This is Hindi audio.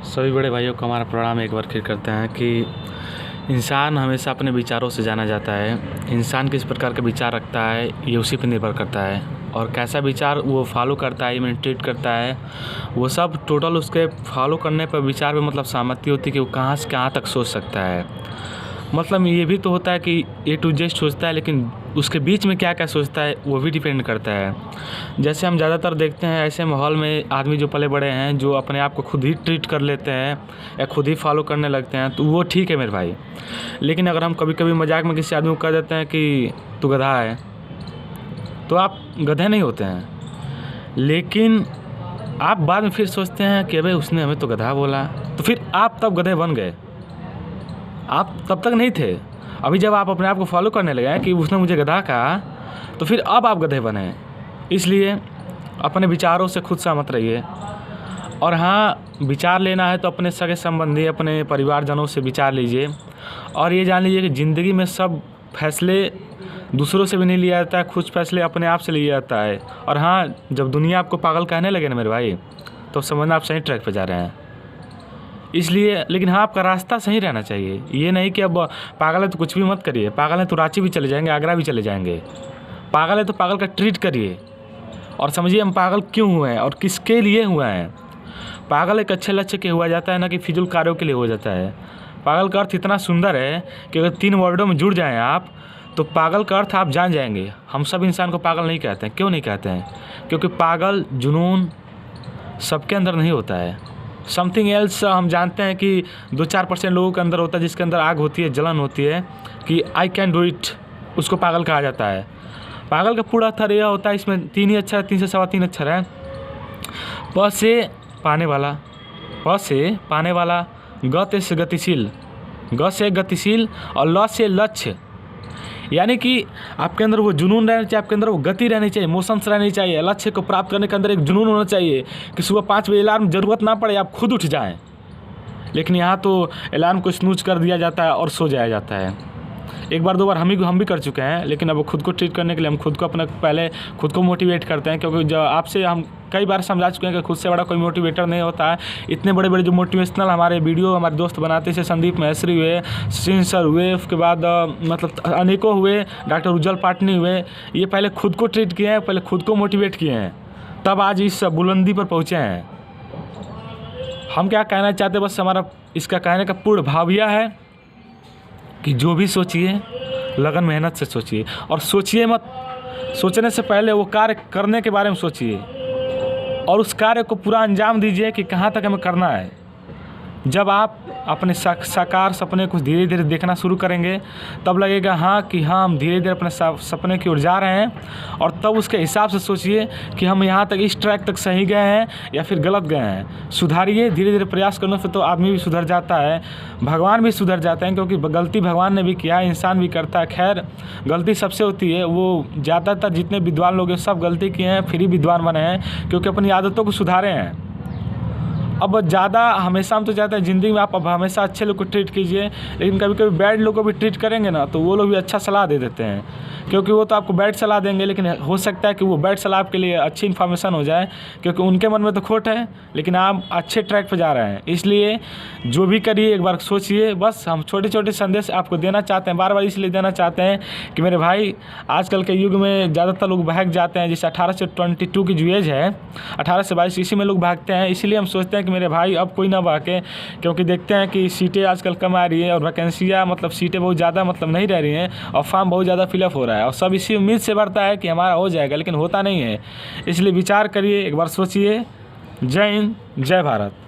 सभी बड़े भाइयों को हमारा प्रणाम एक बार फिर करते हैं कि इंसान हमेशा अपने विचारों से जाना जाता है। इंसान किस प्रकार के विचार रखता है ये उसी पर निर्भर करता है, और कैसा विचार वो फॉलो करता है, इमिटेट करता है, वो सब टोटल उसके फॉलो करने पर विचार पे मतलब सहमति होती है कि वो कहाँ से कहाँ तक सोच सकता है। मतलब ये भी तो होता है कि ए टू जेड सोचता है, लेकिन उसके बीच में क्या क्या सोचता है वो भी डिपेंड करता है। जैसे हम ज़्यादातर देखते हैं ऐसे माहौल में आदमी जो पले बड़े हैं, जो अपने आप को खुद ही ट्रीट कर लेते हैं या खुद ही फॉलो करने लगते हैं, तो वो ठीक है मेरे भाई। लेकिन अगर हम कभी कभी मजाक में किसी आदमी को कह देते हैं कि तू गधा है, तो आप गधे नहीं होते हैं, लेकिन आप बाद में फिर सोचते हैं कि अबे उसने हमें तो गधा बोला, तो फिर आप तब गधे बन गए। आप तब तक नहीं थे। अभी जब आप अपने आप को फॉलो करने लगे कि उसने मुझे गधा कहा, तो फिर अब आप गधे बने। इसलिए अपने विचारों से खुद सहमत रहिए। और हाँ, विचार लेना है तो अपने सगे संबंधी, अपने परिवारजनों से विचार लीजिए। और ये जान लीजिए कि ज़िंदगी में सब फैसले दूसरों से भी नहीं लिया जाता है, कुछ फैसले अपने आप से लिया जाता है। और हाँ, जब दुनिया आपको पागल कहने लगे ना मेरे भाई, तो समझना आप सही ट्रैक पर जा रहे हैं। इसलिए लेकिन हाँ, आपका रास्ता सही रहना चाहिए। ये नहीं कि अब पागल है तो कुछ भी मत करिए। पागल है तो रांची भी चले जाएंगे, आगरा भी चले जाएंगे। पागल है तो पागल का ट्रीट करिए और समझिए हम पागल क्यों हुए हैं और किसके लिए हुए हैं। पागल एक अच्छे लक्ष्य के हुआ जाता है, ना कि फिजूल कार्यों के लिए हो जाता है। पागल का अर्थ इतना सुंदर है कि अगर 3 वर्डों में जुड़ जाएँ आप, तो पागल का अर्थ आप जान जाएंगे। हम सब इंसान को पागल नहीं कहते हैं। क्यों नहीं कहते हैं? क्योंकि पागल जुनून सबके अंदर नहीं होता है। समथिंग एल्स हम जानते हैं कि 2-4% लोगों के अंदर होता है, जिसके अंदर आग होती है, जलन होती है कि आई कैन डू इट, उसको पागल कहा जाता है। पागल का पूरा अर्थ यह होता है, इसमें 3 ही अक्षर, 3 से सवा 3 अक्षर है। प से पाने वाला, प से पाने वाला, ग से गतिशील, ग से गतिशील और ल से लक्ष्य। यानी कि आपके अंदर वो जुनून रहना चाहिए, आपके अंदर वो गति रहनी चाहिए, मोशंस रहनी चाहिए। लक्ष्य को प्राप्त करने के अंदर एक जुनून होना चाहिए कि सुबह 5 बजे अलार्म ज़रूरत ना पड़े, आप खुद उठ जाएं। लेकिन यहाँ तो अलार्म को स्नूज कर दिया जाता है और सो जाया जाता है। एक बार 2 बार हम भी कर चुके हैं, लेकिन अब खुद को ट्रीट करने के लिए हम खुद को पहले खुद को मोटिवेट करते हैं। क्योंकि जब आपसे हम कई बार समझा चुके हैं कि खुद से बड़ा कोई मोटिवेटर नहीं होता है। इतने बड़े बड़े जो मोटिवेशनल हमारे वीडियो हमारे दोस्त बनाते थे, संदीप महेश्वरी हुए, सिंह सर हुए, उसके बाद मतलब अनेकों हुए, डॉक्टर उज्जवल पाटनी हुए। ये पहले खुद को ट्रीट किए हैं, पहले खुद को मोटिवेट किए हैं, तब आज इस बुलंदी पर पहुँचे हैं। हम क्या कहना चाहते हैं, बस हमारा इसका कहने का पूर्ण भाव यह है कि जो भी सोचिए लगन मेहनत से सोचिए, और सोचिए मत, सोचने से पहले वो कार्य करने के बारे में सोचिए और उस कार्य को पूरा अंजाम दीजिए कि कहाँ तक हमें करना है। जब आप अपने साकार सपने को धीरे धीरे देखना शुरू करेंगे, तब लगेगा कि हम धीरे धीरे अपने सपने की ओर जा रहे हैं। और तब उसके हिसाब से सोचिए कि हम यहाँ तक इस ट्रैक तक सही गए हैं या फिर गलत गए हैं। सुधारिए, धीरे धीरे प्रयास करने से तो आदमी भी सुधर जाता है, भगवान भी सुधर जाते हैं। क्योंकि गलती भगवान ने भी किया है, इंसान भी करता है। खैर, गलती सबसे होती है। वो ज़्यादातर जितने विद्वान लोग हैं सब गलती किए हैं, फिर ही विद्वान बने हैं, क्योंकि अपनी आदतों को सुधारे हैं। अब ज़्यादा हमेशा हम तो चाहते हैं ज़िंदगी में आप अब हमेशा अच्छे लोग को ट्रीट कीजिए, लेकिन कभी कभी बैड लोग को भी ट्रीट करेंगे ना, तो वो लोग भी अच्छा सलाह दे देते हैं। क्योंकि वो तो आपको बैड सलाह देंगे, लेकिन हो सकता है कि वो बैड सलाह आपके लिए अच्छी इन्फॉर्मेशन हो जाए, क्योंकि उनके मन में तो खोट है, लेकिन आप अच्छे ट्रैक पर जा रहे हैं। इसलिए जो भी करिए एक बार सोचिए। बस हम छोटे छोटे संदेश आपको देना चाहते हैं, बार बार इसलिए देना चाहते हैं कि मेरे भाई, आजकल के युग में ज़्यादातर लोग भाग जाते हैं। जैसे 18 से 22 की जो एज है, 18 से 22, इसी में लोग भागते हैं। इसीलिए हम सोचते हैं कि मेरे भाई अब कोई ना भागे, क्योंकि देखते हैं कि सीटें आजकल कम आ रही है और वैकेंसियाँ मतलब सीटें बहुत ज़्यादा मतलब नहीं रह रही हैं, और फॉर्म बहुत ज़्यादा फिलअप हो रहा है। और सब इसी उम्मीद से बढ़ता है कि हमारा हो जाएगा, लेकिन होता नहीं है। इसलिए विचार करिए, एक बार सोचिए। जय हिंद, जय भारत।